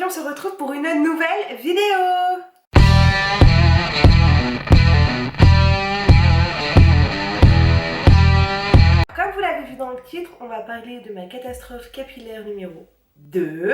on se retrouve pour une nouvelle vidéo. Comme vous l'avez vu dans le titre, on va parler de ma catastrophe capillaire numéro 2.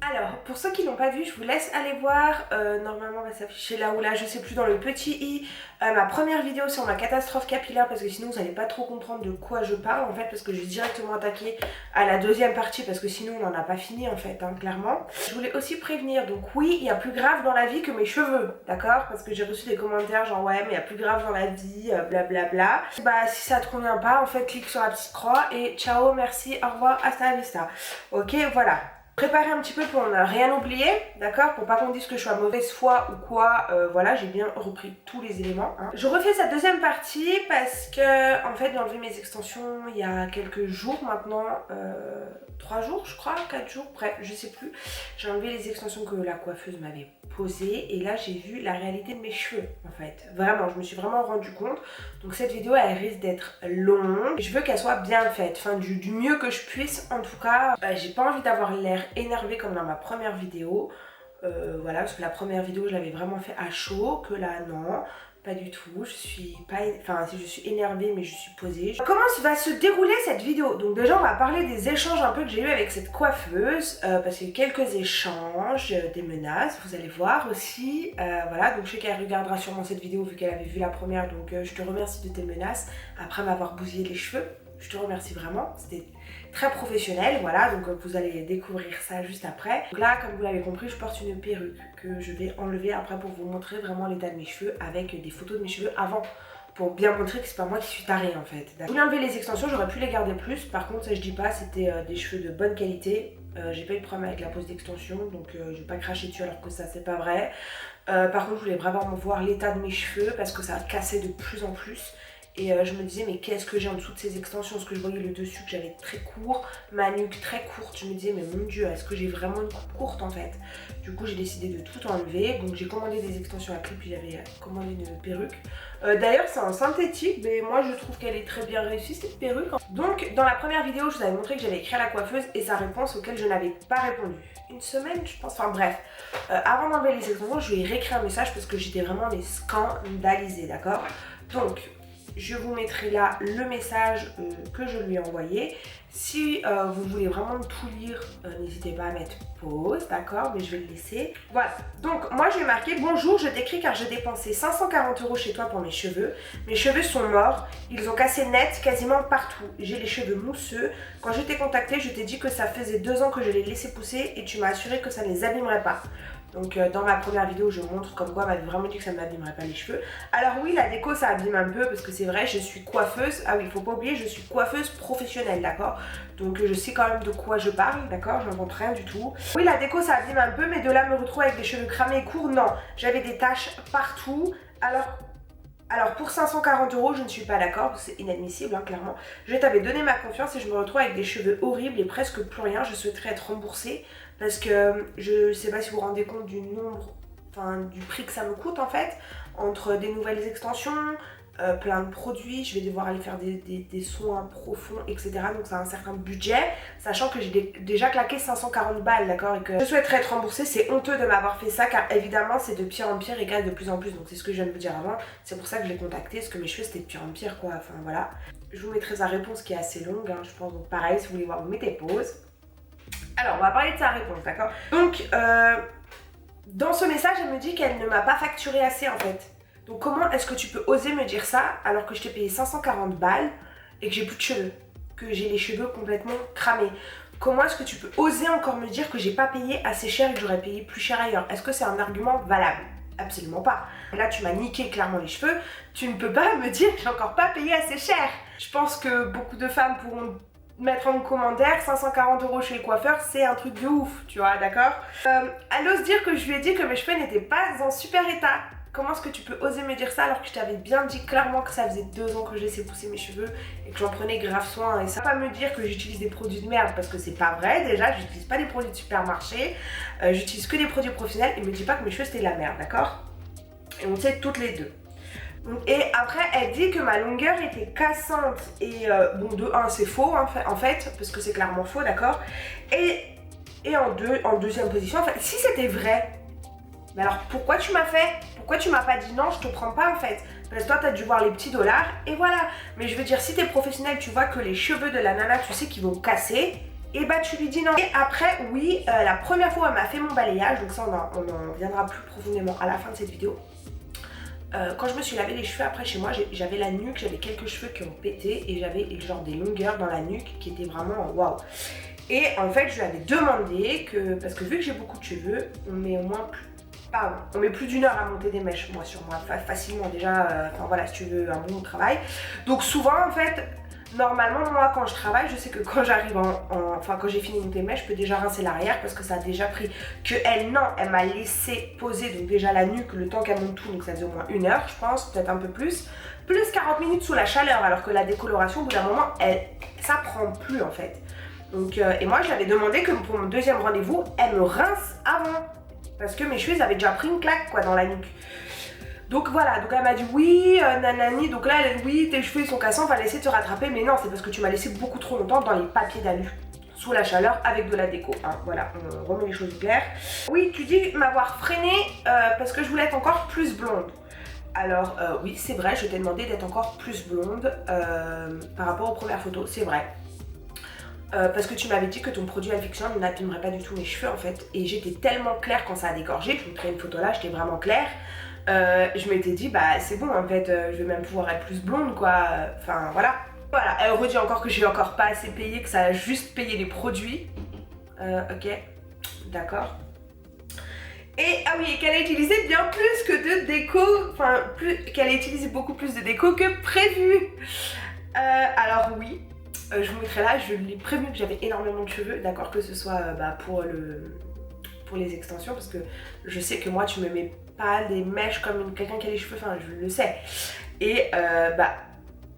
Alors, pour ceux qui n'ont pas vu, je vous laisse aller voir, normalement va s'afficher là ou là, je sais plus, dans le petit i, ma première vidéo sur ma catastrophe capillaire, parce que sinon vous n'allez pas trop comprendre de quoi je parle en fait, parce que je vais directement attaquer à la deuxième partie, parce que sinon on n'en a pas fini en fait, hein, clairement. Je voulais aussi prévenir, donc oui, il y a plus grave dans la vie que mes cheveux, d'accord? Parce que j'ai reçu des commentaires genre ouais, mais il y a plus grave dans la vie, blablabla. Bah si ça te convient pas, en fait, clique sur la petite croix et ciao, merci, au revoir, hasta la vista. Ok, voilà. Préparer un petit peu pour ne rien oublier, d'accord, pour pas qu'on dise que je sois mauvaise foi ou quoi, voilà, j'ai bien repris tous les éléments, hein. Je refais cette deuxième partie parce que, en fait, j'ai enlevé mes extensions il y a quelques jours maintenant, 3 jours je crois, 4 jours, bref, je sais plus. J'ai enlevé les extensions que la coiffeuse m'avait posées et là j'ai vu la réalité de mes cheveux, en fait. Vraiment, je me suis vraiment rendu compte. Donc cette vidéo, elle risque d'être longue. Je veux qu'elle soit bien faite, enfin du mieux que je puisse en tout cas. J'ai pas envie d'avoir l'air énervée comme dans ma première vidéo. Voilà, parce que la première vidéo, je l'avais vraiment fait à chaud, que là, non. Pas du tout, je suis pas... Enfin, si je suis énervée, mais je suis posée. Comment va se dérouler cette vidéo? Donc déjà, on va parler des échanges un peu que j'ai eu avec cette coiffeuse, parce qu'il y a eu quelques échanges, des menaces, vous allez voir aussi. Voilà, donc je sais qu'elle regardera sûrement cette vidéo vu qu'elle avait vu la première, donc je te remercie de tes menaces après m'avoir bousillé les cheveux. Je te remercie vraiment, c'était très professionnel, voilà, donc vous allez découvrir ça juste après. Donc là, comme vous l'avez compris, je porte une perruque que je vais enlever après pour vous montrer vraiment l'état de mes cheveux avec des photos de mes cheveux avant, pour bien montrer que c'est pas moi qui suis tarée en fait. Je voulais enlever les extensions, j'aurais pu les garder plus, par contre ça je dis pas, c'était des cheveux de bonne qualité. J'ai pas eu de problème avec la pose d'extension, donc je vais pas cracher dessus alors que ça c'est pas vrai. Par contre je voulais vraiment voir l'état de mes cheveux parce que ça cassait de plus en plus. Et je me disais mais qu'est-ce que j'ai en dessous de ces extensions, parce que je voyais le dessus que j'avais très court, ma nuque très courte, je me disais mais mon dieu, est-ce que j'ai vraiment une coupe courte en fait. Du coup j'ai décidé de tout enlever, donc j'ai commandé des extensions à clip, puis j'avais commandé une perruque. D'ailleurs c'est en synthétique, mais moi je trouve qu'elle est très bien réussie cette perruque. Donc dans la première vidéo je vous avais montré que j'avais écrit à la coiffeuse et sa réponse auquel je n'avais pas répondu. Une semaine je pense, enfin bref. Avant d'enlever les extensions je lui ai réécrit un message parce que j'étais vraiment scandalisée, d'accord. Donc je vous mettrai là le message que je lui ai envoyé. Si vous voulez vraiment tout lire, n'hésitez pas à mettre pause, d'accord, mais je vais le laisser. Voilà, donc moi je vais marquer: bonjour, je t'écris car j'ai dépensé 540 € chez toi pour mes cheveux. Mes cheveux sont morts, ils ont cassé net quasiment partout. J'ai les cheveux mousseux. Quand je t'ai contacté, je t'ai dit que ça faisait 2 ans que je les laissais pousser et tu m'as assuré que ça ne les abîmerait pas. Donc dans ma première vidéo, je montre comme quoi elle m'avait vraiment dit que ça ne m'abîmerait pas les cheveux. Alors oui, la déco ça abîme un peu parce que c'est vrai, je suis coiffeuse. Ah oui, il faut pas oublier, je suis coiffeuse professionnelle, d'accord. Donc je sais quand même de quoi je parle, d'accord, je n'invente rien du tout. Oui, la déco ça abîme un peu, mais de là me retrouver avec des cheveux cramés et courts, non. J'avais des taches partout. Alors pour 540 €, je ne suis pas d'accord, c'est inadmissible, hein, clairement. Je t'avais donné ma confiance et je me retrouve avec des cheveux horribles et presque plus rien. Je souhaiterais être remboursée parce que je sais pas si vous vous rendez compte du nombre, enfin du prix que ça me coûte en fait, entre des nouvelles extensions, plein de produits, je vais devoir aller faire des soins profonds, etc. Donc c'est un certain budget, sachant que j'ai déjà claqué 540 balles, d'accord, et que je souhaiterais être remboursée. C'est honteux de m'avoir fait ça, car évidemment c'est de pire en pire et casse de plus en plus, donc c'est ce que je viens de vous dire avant. C'est pour ça que je l'ai contacté, parce que mes cheveux c'était de pire en pire, quoi, enfin voilà. Je vous mettrai sa réponse qui est assez longue, hein, je pense, donc pareil, si vous voulez voir, vous mettez pause. Alors on va parler de sa réponse, d'accord. Donc dans ce message, elle me dit qu'elle ne m'a pas facturé assez en fait. Donc comment est-ce que tu peux oser me dire ça alors que je t'ai payé 540 balles et que j'ai plus de cheveux, que j'ai les cheveux complètement cramés? Comment est-ce que tu peux oser encore me dire que j'ai pas payé assez cher et que j'aurais payé plus cher ailleurs? Est-ce que c'est un argument valable? Absolument pas. Là tu m'as niqué clairement les cheveux, tu ne peux pas me dire que j'ai encore pas payé assez cher. Je pense que beaucoup de femmes pourront mettre en commentaire 540 € chez le coiffeur, c'est un truc de ouf, tu vois, d'accord. Elle ose dire que je lui ai dit que mes cheveux n'étaient pas en super état. Comment est-ce que tu peux oser me dire ça alors que je t'avais bien dit clairement que ça faisait 2 ans que je laissais pousser mes cheveux et que j'en prenais grave soin? Et ça, pas me dire que j'utilise des produits de merde parce que c'est pas vrai. Déjà, j'utilise pas des produits de supermarché, j'utilise que des produits professionnels, et me dis pas que mes cheveux c'était de la merde, d'accord. Et on sait toutes les deux. Et après elle dit que ma longueur était cassante et bon, de un c'est faux hein, en fait, parce que c'est clairement faux, d'accord. Et Et en deuxième position, en fait, si c'était vrai, mais alors pourquoi tu m'as fait? Pourquoi tu m'as pas dit non, je te prends pas en fait? Parce que toi, t'as dû voir les petits dollars et voilà. Mais je veux dire, si t'es professionnel, tu vois que les cheveux de la nana, tu sais qu'ils vont casser. Et bah tu lui dis non. Et après, oui, la première fois elle m'a fait mon balayage, donc ça on en viendra plus profondément à la fin de cette vidéo. Quand je me suis lavé les cheveux après chez moi, j'avais la nuque, j'avais quelques cheveux qui ont pété et j'avais genre des longueurs dans la nuque qui étaient vraiment waouh. Et en fait je lui avais demandé que, parce que vu que j'ai beaucoup de cheveux, on met au moins on met plus d'1 heure à monter des mèches, moi sur moi, facilement déjà, enfin voilà, si tu veux un bon travail. Donc souvent en fait, normalement moi quand je travaille, je sais que quand j'arrive enfin quand j'ai fini de monter mes mèches, je peux déjà rincer l'arrière parce que ça a déjà pris. Que elle, non, elle m'a laissé poser donc déjà la nuque, le temps qu'elle monte tout, donc ça faisait au moins 1 heure je pense, peut-être un peu plus. Plus 40 minutes sous la chaleur, alors que la décoloration au bout d'un moment, ça prend plus en fait. Donc, et moi j'avais demandé que pour mon deuxième rendez-vous, elle me rince avant. Parce que mes cheveux, ils avaient déjà pris une claque quoi dans la nuque. Donc voilà, donc elle m'a dit oui, nanani, donc là, oui, tes cheveux ils sont cassants, on va laisser te rattraper. Mais non, c'est parce que tu m'as laissé beaucoup trop longtemps dans les papiers d'alu, sous la chaleur, avec de la déco. Hein. Voilà, on remet les choses au clair. Oui, tu dis m'avoir freiné parce que je voulais être encore plus blonde. Alors oui, c'est vrai, je t'ai demandé d'être encore plus blonde par rapport aux premières photos, c'est vrai. Parce que tu m'avais dit que ton produit Alfixion n'abîmerait pas du tout mes cheveux en fait. Et j'étais tellement claire quand ça a dégorgé, je vous montrerai une photo là, j'étais vraiment claire. Je m'étais dit bah c'est bon en fait, je vais même pouvoir être plus blonde quoi. Enfin voilà. Voilà, elle redit encore que j'ai encore pas assez payé, que ça a juste payé les produits. Ok, d'accord. Et ah oui, qu'elle a utilisé bien plus que de déco, enfin qu'elle a utilisé beaucoup plus de déco que prévu. Alors oui. Je vous mettrai là, je l'ai prévenu que j'avais énormément de cheveux, d'accord, que ce soit pour les extensions, parce que je sais que moi tu me mets pas des mèches comme quelqu'un qui a les cheveux, enfin je le sais. Et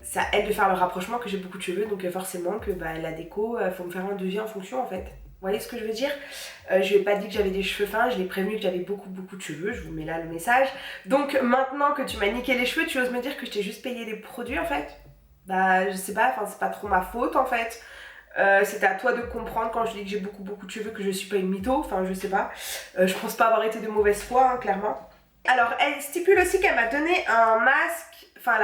ça aide de faire le rapprochement que j'ai beaucoup de cheveux, donc forcément que la déco, faut me faire un devis en fonction en fait. Vous voyez ce que je veux dire? Je lui ai pas dit que j'avais des cheveux fins, je l'ai prévenu que j'avais beaucoup de cheveux, je vous mets là le message. Donc maintenant que tu m'as niqué les cheveux, tu oses me dire que je t'ai juste payé les produits en fait? Bah je sais pas, enfin c'est pas trop ma faute en fait. C'était à toi de comprendre quand je dis que j'ai beaucoup de cheveux que je suis pas une mytho, enfin je sais pas. Je pense pas avoir été de mauvaise foi hein, clairement. Alors elle stipule aussi qu'elle m'a donné un masque, enfin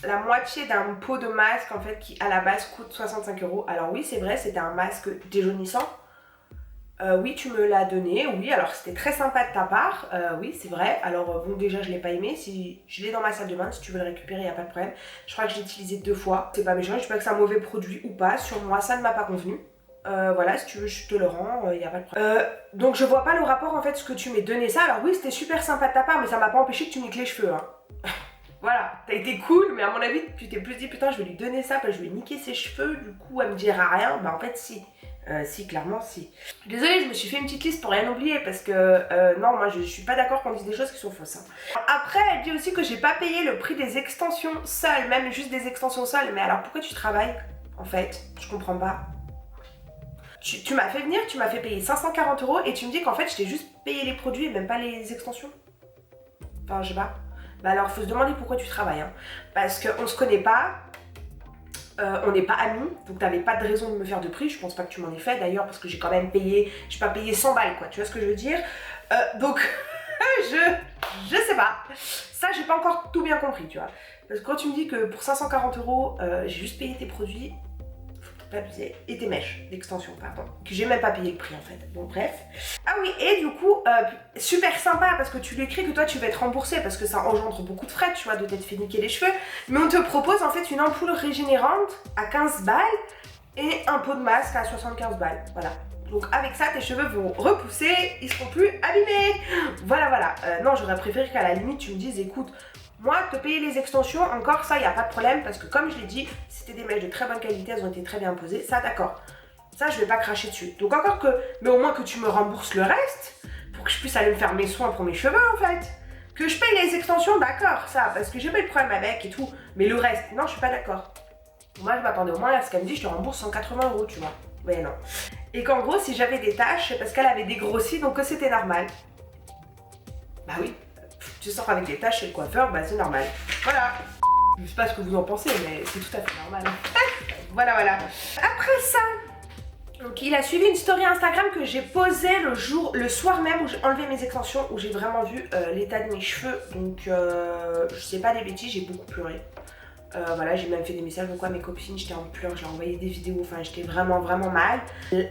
la moitié d'un pot de masque en fait qui à la base coûte 65 €. Alors oui c'est vrai, c'était un masque déjaunissant. Oui, tu me l'as donné, oui, alors c'était très sympa de ta part, oui, c'est vrai. Alors bon, déjà, je l'ai pas aimé, si je l'ai dans ma salle de bain, si tu veux le récupérer, il n'y a pas de problème. Je crois que je l'ai utilisé 2 fois, c'est pas méchant, je sais pas que c'est un mauvais produit ou pas, sur moi, ça ne m'a pas convenu. Voilà, si tu veux, je te le rends, il n'y a pas de problème. Donc je vois pas le rapport, en fait, ce que tu m'aies donné ça. Alors oui, c'était super sympa de ta part, mais ça m'a pas empêché que tu niques les cheveux, hein. Voilà, t'as été cool, mais à mon avis, tu t'es plus dit, putain, je vais lui donner ça, parce que je vais niquer ses cheveux, du coup, elle me dira rien. Bah en fait, si. Si, clairement, si. Désolée, je me suis fait une petite liste pour rien oublier parce que non, moi je suis pas d'accord qu'on dise des choses qui sont fausses. Hein. Après, elle dit aussi que j'ai pas payé le prix des extensions seules, même juste des extensions seules. Mais alors pourquoi tu travailles en fait? Je comprends pas. Tu m'as fait venir, tu m'as fait payer 540 € et tu me dis qu'en fait je t'ai juste payé les produits et même pas les extensions. Enfin, je sais pas. Bah alors, faut se demander pourquoi tu travailles. Hein. Parce qu'on se connaît pas. On n'est pas amis, donc t'avais pas de raison de me faire de prix, je pense pas que tu m'en aies fait d'ailleurs parce que j'ai quand même payé, j'ai pas payé 100 balles quoi, tu vois ce que je veux dire. Donc je sais pas, ça j'ai pas encore tout bien compris tu vois. Parce que quand tu me dis que pour 540 €, j'ai juste payé tes produits, faut peut-être pas abuser, et tes mèches d'extension pardon, que j'ai même pas payé le prix en fait, bon bref. Ah oui et du coup, super sympa parce que tu lui écris que toi tu vas être remboursé parce que ça engendre beaucoup de frais tu vois de t'être fait niquer les cheveux. Mais on te propose en fait une ampoule régénérante à 15 balles et un pot de masque à 75 balles, voilà. Donc avec ça tes cheveux vont repousser, ils seront plus abîmés. Voilà. Non j'aurais préféré qu'à la limite tu me dises écoute, moi te payer les extensions encore ça y a pas de problème parce que comme je l'ai dit, c'était des mèches de très bonne qualité, elles ont été très bien posées, ça d'accord. Ça je vais pas cracher dessus. Donc encore que, mais au moins que tu me rembourses le reste pour que je puisse aller me faire mes soins pour mes cheveux en fait. Que je paye les extensions, d'accord, ça, parce que j'ai pas eu de problème avec et tout. Mais le reste, non, je suis pas d'accord. Moi, je m'attendais au moins à ce qu'elle me dise, je te rembourse 180 €, tu vois. Mais non. Et qu'en gros, si j'avais des taches, c'est parce qu'elle avait dégrossi, donc que c'était normal. Bah oui, tu sors avec des taches chez le coiffeur, bah c'est normal. Voilà. Je sais pas ce que vous en pensez, mais c'est tout à fait normal. Voilà. Après ça, Donc il a suivi une story Instagram que j'ai posée le soir même où j'ai enlevé mes extensions, où j'ai vraiment vu l'état de mes cheveux. Donc je sais pas des bêtises, j'ai beaucoup pleuré. Voilà, j'ai même fait des messages à mes copines, j'étais en pleurs, j'ai envoyé des vidéos, enfin j'étais vraiment mal.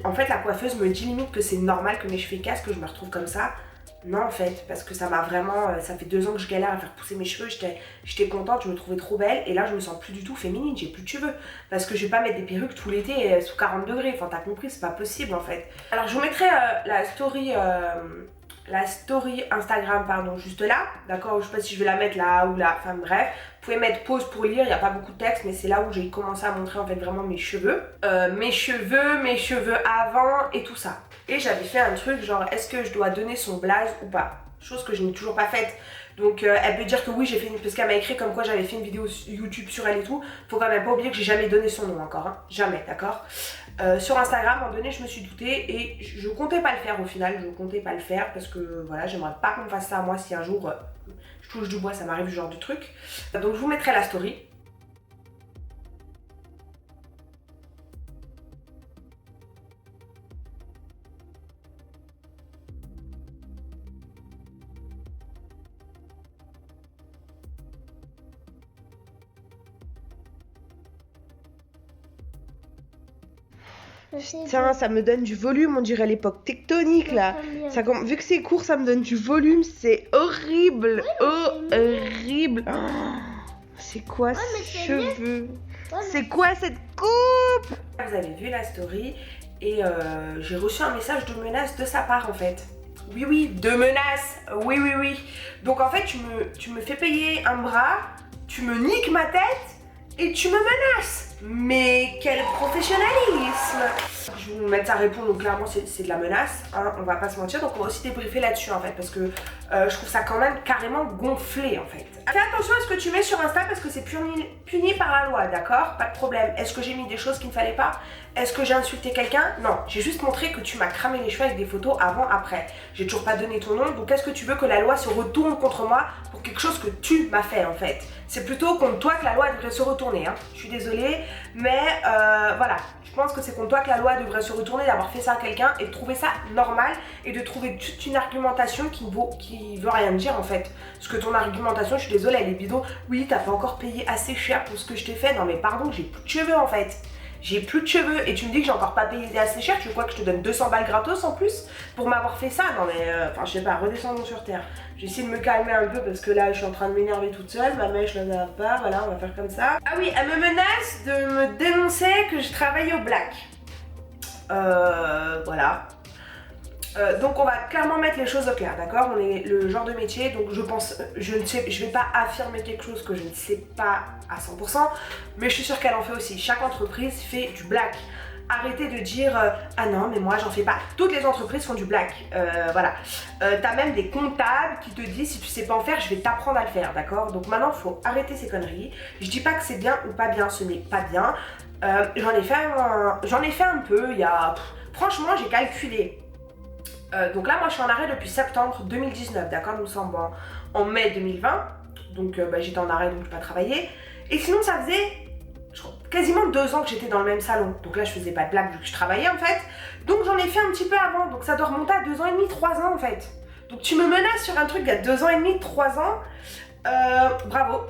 En fait la coiffeuse me dit limite que c'est normal que mes cheveux cassent, que je me retrouve comme ça. Non en fait, parce que ça m'a vraiment, ça fait 2 ans que je galère à faire pousser mes cheveux, j'étais contente, je me trouvais trop belle et là je me sens plus du tout féminine, j'ai plus de cheveux. Parce que je vais pas mettre des perruques tout l'été sous 40 degrés, enfin t'as compris, c'est pas possible en fait. Alors je vous mettrai la story Instagram pardon juste là, d'accord, je sais pas si je vais la mettre là ou là, enfin bref. Vous pouvez mettre pause pour lire, il n'y a pas beaucoup de texte mais c'est là où j'ai commencé à montrer en fait vraiment mes cheveux. Mes cheveux avant et tout ça. Et j'avais fait un truc genre est-ce que je dois donner son blaze ou pas? Chose que je n'ai toujours pas faite. Donc elle peut dire que oui j'ai fait une... parce qu'elle m'a écrit comme quoi j'avais fait une vidéo YouTube sur elle et tout. Faut quand même pas oublier que j'ai jamais donné son nom encore, hein. Jamais, d'accord. Sur Instagram, à un moment donné, je me suis doutée et je comptais pas le faire au final, je comptais pas le faire parce que voilà, j'aimerais pas qu'on me fasse ça à moi si un jour je touche du bois, ça m'arrive ce genre de truc. Donc je vous mettrai la story. Tiens, ça me donne du volume, on dirait l'époque tectonique là. Ça, vu que c'est court, ça me donne du volume, c'est horrible, horrible. Oh, c'est quoi ces cheveux? C'est quoi cette coupe? Vous avez vu la story et j'ai reçu un message de menace de sa part en fait. Oui, de menace, oui. Donc en fait, tu me fais payer un bras, tu me niques ma tête et tu me menaces. Mais quel professionnalisme! Je vais vous mettre sa réponse, donc clairement c'est de la menace, hein, on va pas se mentir, donc on va aussi débriefer là-dessus en fait, parce que je trouve ça quand même carrément gonflé en fait. Fais attention à ce que tu mets sur Insta parce que c'est puni par la loi, d'accord? Pas de problème. Est-ce que j'ai mis des choses qu'il ne fallait pas? Est-ce que j'ai insulté quelqu'un? Non, j'ai juste montré que tu m'as cramé les cheveux avec des photos avant, après. J'ai toujours pas donné ton nom, donc est-ce que tu veux que la loi se retourne contre moi pour quelque chose que tu m'as fait en fait? C'est plutôt contre toi que la loi devrait se retourner, hein. Je suis désolée, mais voilà. Je pense que c'est contre toi que la loi devrait se retourner d'avoir fait ça à quelqu'un et de trouver ça normal et de trouver toute une argumentation qui veut rien dire en fait. Parce que ton argumentation, je suis désolée, elle est bidon. Oui, t'as pas encore payé assez cher pour ce que je t'ai fait. Non mais pardon, j'ai plus de cheveux en fait. J'ai plus de cheveux et tu me dis que j'ai encore pas payé assez cher. Tu veux quoi que je te donne 200 balles gratos en plus pour m'avoir fait ça? Non mais enfin je sais pas, redescendons sur terre. J'essaie de me calmer un peu parce que là je suis en train de m'énerver toute seule. Ma mèche là n'a pas, voilà on va faire comme ça. Ah oui, elle me menace de me dénoncer que je travaille au black. Voilà. Donc on va clairement mettre les choses au clair, d'accord? On est le genre de métier, donc je pense, je vais pas affirmer quelque chose que je ne sais pas à 100%, mais je suis sûre qu'elle en fait aussi. Chaque entreprise fait du black. Arrêtez de dire ah non mais moi j'en fais pas. Toutes les entreprises font du black, voilà. T'as même des comptables qui te disent si tu sais pas en faire, je vais t'apprendre à le faire, d'accord? Donc maintenant il faut arrêter ces conneries. Je dis pas que c'est bien ou pas bien, ce n'est pas bien. J'en ai fait un peu, il y a... franchement j'ai calculé. Donc là moi je suis en arrêt depuis septembre 2019, d'accord, nous sommes en mai 2020, donc j'étais en arrêt donc je n'ai pas travaillé. Et sinon ça faisait quasiment 2 ans que j'étais dans le même salon, donc là je faisais pas de blague vu que je travaillais en fait. Donc j'en ai fait un petit peu avant, donc ça doit remonter à 2 ans et demi, 3 ans en fait. Donc tu me menaces sur un truc il y a 2 ans et demi, 3 ans, bravo.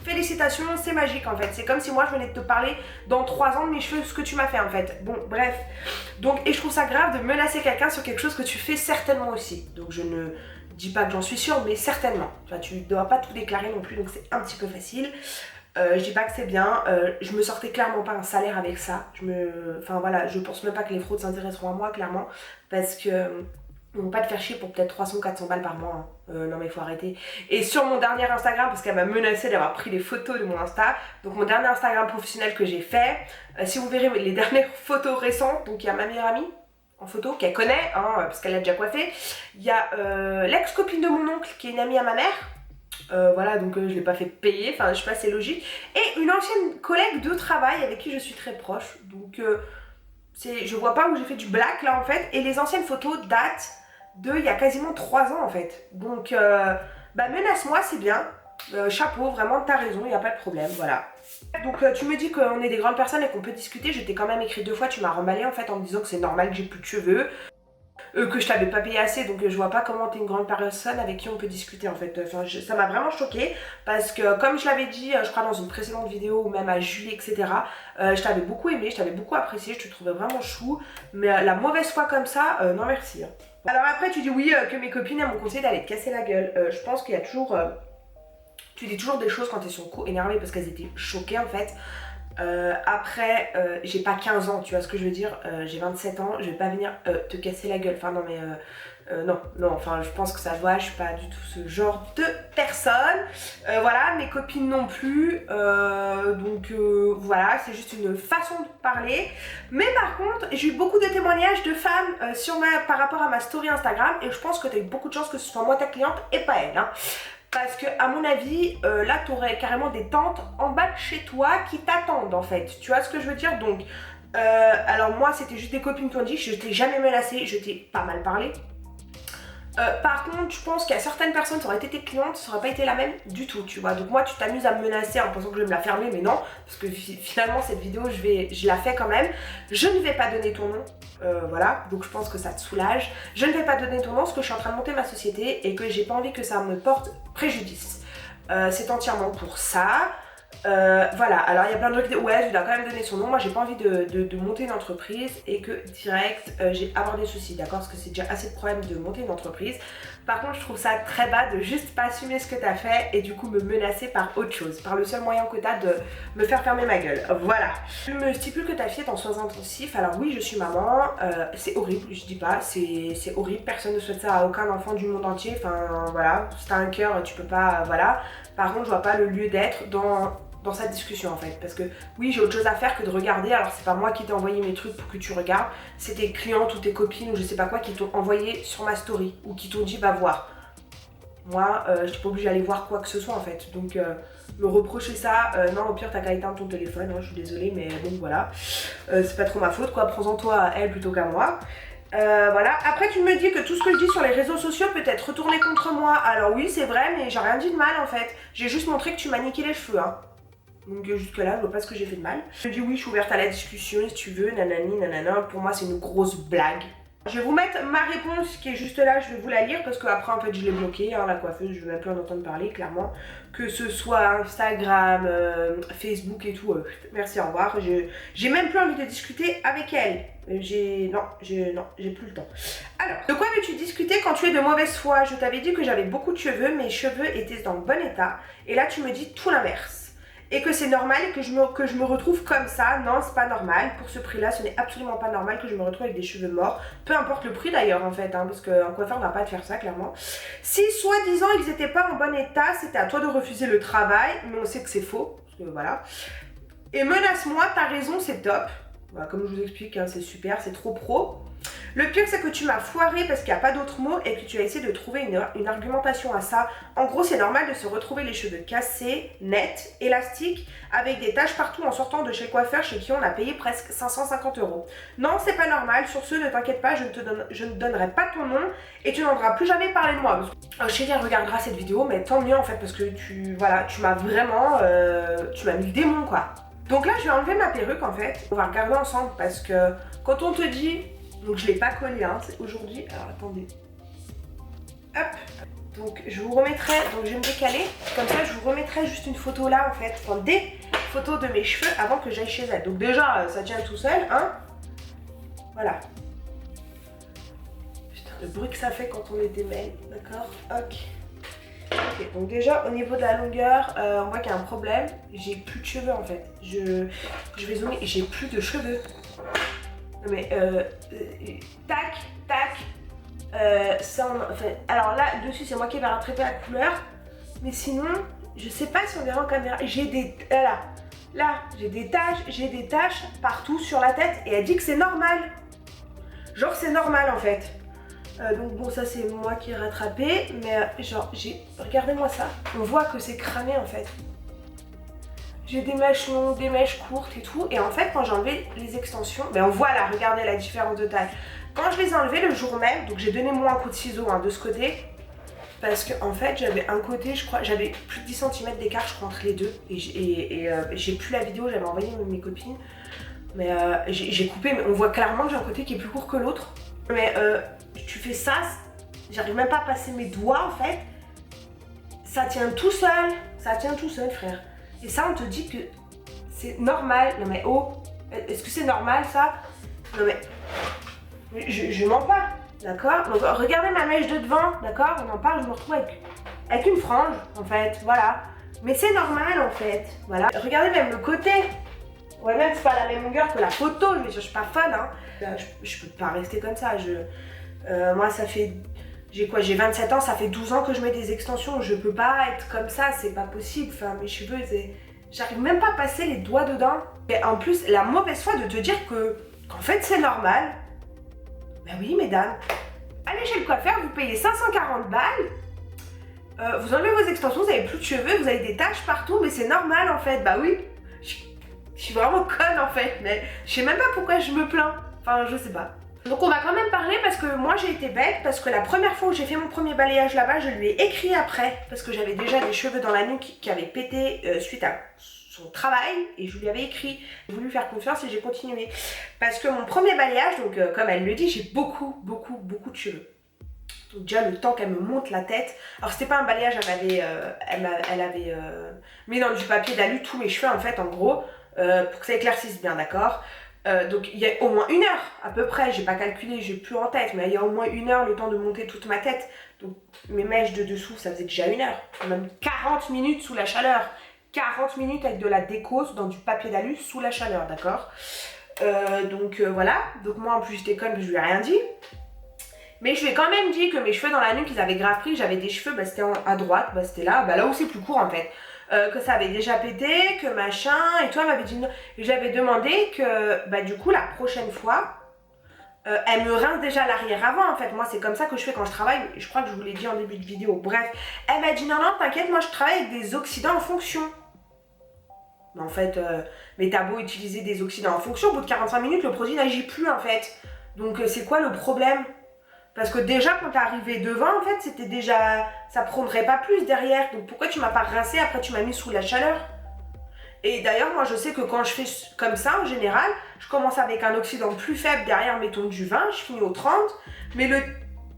Félicitations, c'est magique en fait. C'est comme si moi je venais de te parler dans 3 ans de mes cheveux, ce que tu m'as fait en fait. Bon, bref. Donc, et je trouve ça grave de menacer quelqu'un sur quelque chose que tu fais certainement aussi. Donc, je ne dis pas que j'en suis sûre, mais certainement. Enfin, tu ne dois pas tout déclarer non plus, donc c'est un petit peu facile. Je dis pas que c'est bien. Je me sortais clairement pas un salaire avec ça. Enfin voilà, je pense même pas que les fraudes s'intéresseront à moi, clairement. Parce que. Ils vont pas te faire chier pour peut-être 300-400 balles par mois, hein. Non mais il faut arrêter. Et sur mon dernier Instagram, parce qu'elle m'a menacé d'avoir pris des photos de mon Insta, donc mon dernier Instagram professionnel que j'ai fait, si vous verrez les dernières photos récentes, donc il y a ma meilleure amie en photo qu'elle connaît, hein, parce qu'elle a déjà coiffé, il y a l'ex-copine de mon oncle qui est une amie à ma mère, voilà, donc je l'ai pas fait payer, enfin je sais pas, c'est logique, et une ancienne collègue de travail avec qui je suis très proche, donc je vois pas où j'ai fait du black là en fait, et les anciennes photos datent il y a quasiment 3 ans en fait. Donc menace-moi, c'est bien. chapeau, vraiment t'as raison, il n'y a pas de problème, voilà. Donc tu me dis qu'on est des grandes personnes et qu'on peut discuter. Je t'ai quand même écrit 2 fois, tu m'as remballé en fait en me disant que c'est normal que j'ai plus de cheveux, que je t'avais pas payé assez, donc je vois pas comment t'es une grande personne avec qui on peut discuter en fait. Enfin, ça m'a vraiment choquée parce que comme je l'avais dit, je crois dans une précédente vidéo ou même à Julie, etc. Je t'avais beaucoup aimé, je t'avais beaucoup apprécié, je te trouvais vraiment chou, mais la mauvaise foi comme ça, non merci. Alors après tu dis oui que mes copines elles m'ont conseillé d'aller te casser la gueule. Je pense qu'il y a toujours... tu dis toujours des choses quand elles sont énervées parce qu'elles étaient choquées en fait. Après, j'ai pas 15 ans, tu vois ce que je veux dire, j'ai 27 ans, je vais pas venir te casser la gueule, enfin non mais non, enfin je pense que ça se voit, je suis pas du tout ce genre de personne, voilà, mes copines non plus, donc voilà, c'est juste une façon de parler, mais par contre, j'ai eu beaucoup de témoignages de femmes par rapport à ma story Instagram, et je pense que t'as eu beaucoup de chance que ce soit moi ta cliente et pas elle, hein. Parce que à mon avis, là t'aurais carrément des tantes en bas de chez toi qui t'attendent en fait. Tu vois ce que je veux dire? Donc, alors moi c'était juste des copines qui ont dit, je t'ai jamais menacée, je t'ai pas mal parlé. Par contre, je pense qu'il y a certaines personnes qui auraient été tes clientes, ça aurait pas été la même du tout, tu vois. Donc moi, tu t'amuses à me menacer en pensant que je vais me la fermer, mais non, parce que finalement cette vidéo, je la fais quand même. Je ne vais pas donner ton nom, voilà. Donc je pense que ça te soulage. Je ne vais pas donner ton nom parce que je suis en train de monter ma société et que j'ai pas envie que ça me porte préjudice. C'est entièrement pour ça. Voilà, alors il y a plein de gens qui disent ouais je dois quand même donner son nom, moi j'ai pas envie de monter une entreprise et que direct j'ai avoir des soucis, d'accord, parce que c'est déjà assez de problèmes de monter une entreprise. Par contre je trouve ça très bas de juste pas assumer ce que t'as fait et du coup me menacer par autre chose, par le seul moyen que t'as de me faire fermer ma gueule, voilà. Je me stipule que ta fille est en soins intensifs, alors oui je suis maman, c'est horrible, je dis pas, c'est horrible, personne ne souhaite ça à aucun enfant du monde entier, enfin voilà, si t'as un cœur tu peux pas, voilà. Par contre je vois pas le lieu d'être dans cette discussion en fait, parce que oui j'ai autre chose à faire que de regarder, alors c'est pas moi qui t'ai envoyé mes trucs pour que tu regardes, c'est tes clientes ou tes copines ou je sais pas quoi qui t'ont envoyé sur ma story ou qui t'ont dit va voir. Moi je suis pas obligée d'aller voir quoi que ce soit en fait, donc me reprocher ça, non au pire t'as qu'à éteindre ton téléphone, hein, je suis désolée mais bon voilà, c'est pas trop ma faute quoi, prends-en toi à elle plutôt qu'à moi. Voilà, après tu me dis que tout ce que je dis sur les réseaux sociaux peut être retourné contre moi, alors oui c'est vrai mais j'ai rien dit de mal en fait, j'ai juste montré que tu m'as niqué les cheveux hein. Donc jusque là je vois pas ce que j'ai fait de mal. Je dis oui je suis ouverte à la discussion si tu veux, nanani nanana, pour moi c'est une grosse blague. Je vais vous mettre ma réponse qui est juste là, je vais vous la lire parce qu'après en fait je l'ai bloquée, hein, la coiffeuse, je vais même plus en entendre parler clairement. Que ce soit Instagram, Facebook et tout, merci au revoir, j'ai même plus envie de discuter avec elle. Non, j'ai plus le temps. Alors, de quoi veux-tu discuter quand tu es de mauvaise foi? Je t'avais dit que j'avais beaucoup de cheveux, mes cheveux étaient dans le bon état et là tu me dis tout l'inverse. Et que c'est normal et que je me retrouve comme ça. Non, c'est pas normal. Pour ce prix-là, ce n'est absolument pas normal que je me retrouve avec des cheveux morts. Peu importe le prix d'ailleurs, en fait, hein, parce qu'un coiffeur ne va pas te faire ça, clairement. Si, soi-disant, ils n'étaient pas en bon état, c'était à toi de refuser le travail. Mais on sait que c'est faux. Parce que voilà. Et menace-moi, t'as raison, c'est top. Voilà, comme je vous explique, hein, c'est super, c'est trop pro. Le pire c'est que tu m'as foiré parce qu'il n'y a pas d'autre mot et que tu as essayé de trouver une argumentation à ça. En gros c'est normal de se retrouver les cheveux cassés, nets, élastiques, avec des taches partout en sortant de chez le coiffeur chez qui on a payé presque 550 €. Non c'est pas normal, sur ce ne t'inquiète pas, je ne donnerai pas ton nom et tu n'entendras plus jamais parler de moi. Chérie elle regardera cette vidéo mais tant mieux en fait parce que tu m'as vraiment, tu m'as mis le démon quoi. Donc là je vais enlever ma perruque en fait, on va regarder ensemble parce que quand on te dit... Donc je l'ai pas collé hein, c'est aujourd'hui, alors attendez. Hop, donc je vous remettrai, donc je vais me décaler, comme ça je vous remettrai juste une photo là en fait, enfin des photos de mes cheveux avant que j'aille chez elle. Donc déjà ça tient tout seul, hein. Voilà. Putain le bruit que ça fait quand on les démêle, d'accord. Ok, donc déjà au niveau de la longueur, on voit qu'il y a un problème, j'ai plus de cheveux en fait. Je vais zoomer, j'ai plus de cheveux. Non mais tac, ça enfin, alors là dessus c'est moi qui vais rattraper la couleur, mais sinon je sais pas si on verra en caméra, j'ai des là j'ai des taches partout sur la tête et elle dit que c'est normal, genre c'est normal en fait. Donc bon ça c'est moi qui ai rattrapé, mais genre regardez-moi ça, on voit que c'est cramé en fait. J'ai des mèches longues, des mèches courtes et tout. Et en fait, quand j'ai enlevé les extensions, ben voilà, regardez la différence de taille. Quand je les ai enlevées le jour même, donc j'ai donné moi un coup de ciseau hein, de ce côté. Parce que en fait j'avais un côté, je crois, j'avais plus de 10 cm d'écart je crois entre les deux. Et j'ai plus la vidéo, j'avais envoyé mes copines. Mais j'ai coupé, mais on voit clairement que j'ai un côté qui est plus court que l'autre. Mais tu fais ça, j'arrive même pas à passer mes doigts en fait. Ça tient tout seul frère. Et ça on te dit que c'est normal. Non mais oh, est-ce que c'est normal ça? Non mais, je mens pas, d'accord? Donc regardez ma mèche de devant, d'accord? On en parle, je me retrouve avec une frange en fait, voilà. Mais c'est normal en fait, voilà. Regardez même le côté. Ouais, même c'est pas la même longueur que la photo, je suis pas fan, hein. Je peux pas rester comme ça. Moi, ça fait. J'ai 27 ans, ça fait 12 ans que je mets des extensions. Je peux pas être comme ça, c'est pas possible. Enfin, mes cheveux, j'arrive même pas à passer les doigts dedans. Et en plus, la mauvaise foi de te dire qu'en fait, c'est normal. Ben oui, mesdames. Allez chez le coiffeur, vous payez 540 balles. Vous enlevez vos extensions, vous avez plus de cheveux, vous avez des taches partout, mais c'est normal en fait. Bah oui. Je suis vraiment conne en fait, mais je sais même pas pourquoi je me plains. Enfin, je sais pas. Donc on va quand même parler parce que moi j'ai été bête, parce que la première fois où j'ai fait mon premier balayage là-bas, je lui ai écrit après, parce que j'avais déjà des cheveux dans la nuque qui avaient pété suite à son travail, et je lui avais écrit. J'ai voulu faire confiance et j'ai continué. Parce que mon premier balayage, donc comme elle le dit, j'ai beaucoup de cheveux. Donc déjà le temps qu'elle me monte la tête. Alors c'était pas un balayage, elle avait mis dans du papier d'alu tous mes cheveux en fait en gros. Pour que ça éclaircisse bien, d'accord? Donc il y a au moins 1 heure à peu près, j'ai pas calculé, j'ai plus en tête, mais il y a au moins 1 heure le temps de monter toute ma tête. Donc mes mèches de dessous, ça faisait déjà 1 heure, même 40 minutes sous la chaleur. 40 minutes avec de la décose dans du papier d'alu sous la chaleur, d'accord? Donc voilà, donc moi en plus j'étais conne, je lui ai rien dit. Mais je lui ai quand même dit que mes cheveux dans la nuque, ils avaient grave pris, j'avais des cheveux, bah, c'était à droite, bah, c'était là où c'est plus court en fait. Que ça avait déjà pété, que machin, et toi elle m'avait dit non. Et j'avais demandé que, bah du coup la prochaine fois, elle me rince déjà l'arrière avant en fait. Moi c'est comme ça que je fais quand je travaille, je crois que je vous l'ai dit en début de vidéo. Bref, elle m'a dit non t'inquiète, moi je travaille avec des oxydants en fonction. Mais en fait, mais t'as beau utiliser des oxydants en fonction, au bout de 45 minutes le produit n'agit plus en fait. Donc c'est quoi le problème? Parce que déjà quand t'es arrivé devant en fait c'était déjà, ça prendrait pas plus derrière, donc pourquoi tu m'as pas rincé, après tu m'as mis sous la chaleur? Et d'ailleurs moi je sais que quand je fais comme ça en général, je commence avec un oxydant plus faible derrière, mettons du 20, je finis au 30, mais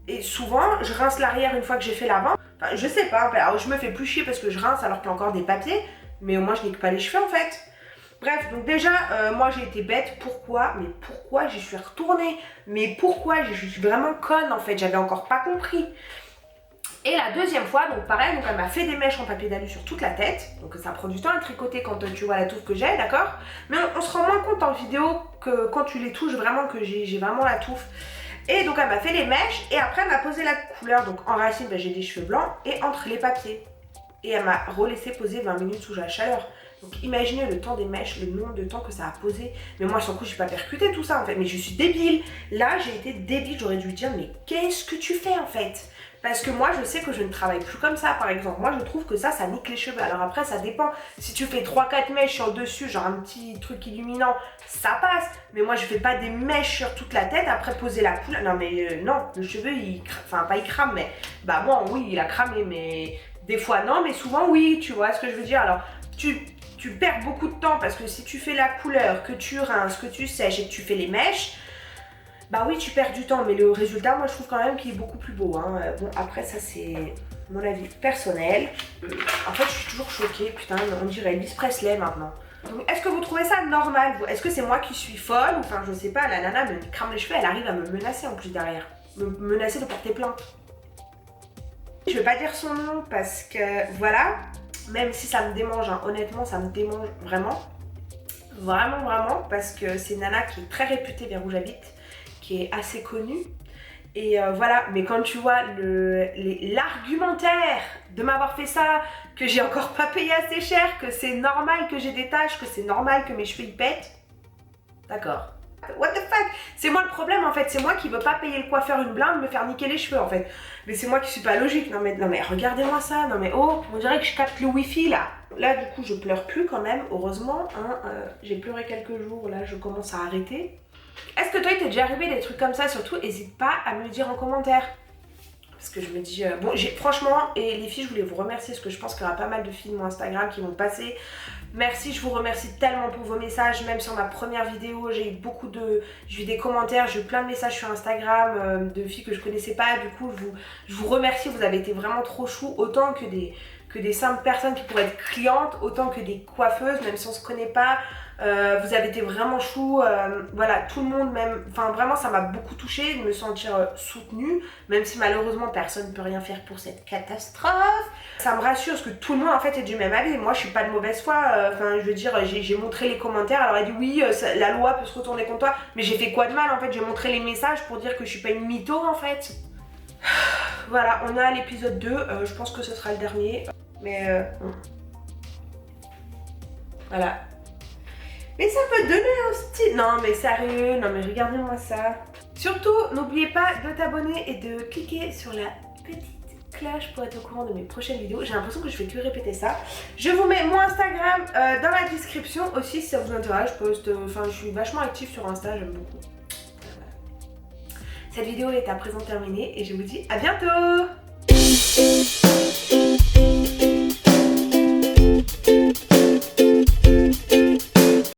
et souvent je rince l'arrière une fois que j'ai fait l'avant. Enfin je sais pas, alors je me fais plus chier parce que je rince alors qu'il y a encore des papiers, mais au moins je nique pas les cheveux en fait. Bref, donc déjà, moi j'ai été bête, pourquoi j'y suis retournée? Mais pourquoi? Je suis vraiment conne en fait, j'avais encore pas compris. Et la deuxième fois, donc pareil, donc elle m'a fait des mèches en papier d'alu sur toute la tête. Donc ça prend du temps à tricoter quand tu vois la touffe que j'ai, d'accord? Mais on se rend moins compte en vidéo que quand tu les touches vraiment, que j'ai vraiment la touffe. Et donc elle m'a fait les mèches et après elle m'a posé la couleur. Donc en racine, ben, j'ai des cheveux blancs et entre les papiers. Et elle m'a relaissé poser 20 minutes sous la chaleur. Donc imaginez le temps des mèches, le nombre de temps que ça a posé. Mais moi sur le coup je suis pas percuté tout ça en fait. Mais je suis débile. Là j'ai été débile, j'aurais dû lui dire mais qu'est-ce que tu fais en fait? Parce que moi je sais que je ne travaille plus comme ça par exemple. Moi je trouve que ça nique les cheveux. Alors après ça dépend. Si tu fais 3-4 mèches sur le dessus, genre un petit truc illuminant, ça passe. Mais moi je fais pas des mèches sur toute la tête après poser la couleur. Non mais non, le cheveu il crame. Enfin pas il crame mais bah bon oui il a cramé mais des fois non mais souvent oui, tu vois ce que je veux dire. Alors tu perds beaucoup de temps parce que si tu fais la couleur, que tu rinces, que tu sèches et que tu fais les mèches, bah oui tu perds du temps mais le résultat moi je trouve quand même qu'il est beaucoup plus beau hein. Bon après ça c'est mon avis personnel. En fait je suis toujours choquée, putain on dirait Elvis Presley maintenant. Donc est-ce que vous trouvez ça normal? Est-ce que c'est moi qui suis folle? Enfin je sais pas, la nana me crame les cheveux, elle arrive à me menacer en plus derrière. Me menacer de porter plainte. Je vais pas dire son nom parce que voilà. Même si ça me démange, hein, honnêtement ça me démange vraiment. Vraiment, parce que c'est une nana qui est très réputée vers où j'habite, qui est assez connue. Et voilà, mais quand tu vois l'argumentaire de m'avoir fait ça, que j'ai encore pas payé assez cher, que c'est normal que j'ai des taches, que c'est normal que mes cheveux ils pètent, d'accord. What the fuck? C'est moi le problème en fait, c'est moi qui veux pas payer le coiffeur une blinde, me faire niquer les cheveux en fait. Mais c'est moi qui suis pas logique, non mais regardez-moi ça, non mais oh, on dirait que je capte le wifi là. Là du coup je pleure plus quand même, heureusement, hein, j'ai pleuré quelques jours, là je commence à arrêter. Est-ce que toi il t'est déjà arrivé des trucs comme ça? Surtout n'hésite pas à me le dire en commentaire. parce que je me dis, bon, franchement, et les filles, je voulais vous remercier parce que je pense qu'il y aura pas mal de filles de mon Instagram qui vont passer. Merci, je vous remercie tellement pour vos messages, même sur ma première vidéo, j'ai eu j'ai eu des commentaires, j'ai eu plein de messages sur Instagram de filles que je connaissais pas, du coup, je vous remercie, vous avez été vraiment trop chou, autant que des simples personnes qui pourraient être clientes, autant que des coiffeuses, même si on se connaît pas. Vous avez été vraiment chou, voilà, tout le monde même, enfin vraiment ça m'a beaucoup touchée de me sentir soutenue, même si malheureusement personne ne peut rien faire pour cette catastrophe. Ça me rassure parce que tout le monde en fait est du même avis, moi je suis pas de mauvaise foi, enfin je veux dire, j'ai montré les commentaires, alors elle dit oui, la loi peut se retourner contre toi, mais j'ai fait quoi de mal en fait, j'ai montré les messages pour dire que je suis pas une mytho en fait. Voilà, on est à l'épisode 2, je pense que ce sera le dernier, mais voilà. Mais ça peut donner un style. Non mais sérieux, non mais regardez-moi ça. Surtout, n'oubliez pas de t'abonner et de cliquer sur la petite cloche pour être au courant de mes prochaines vidéos. J'ai l'impression que je fais que répéter ça. Je vous mets mon Instagram dans la description aussi si ça vous intéresse. Je suis vachement active sur Insta, j'aime beaucoup. Cette vidéo est à présent terminée et je vous dis à bientôt.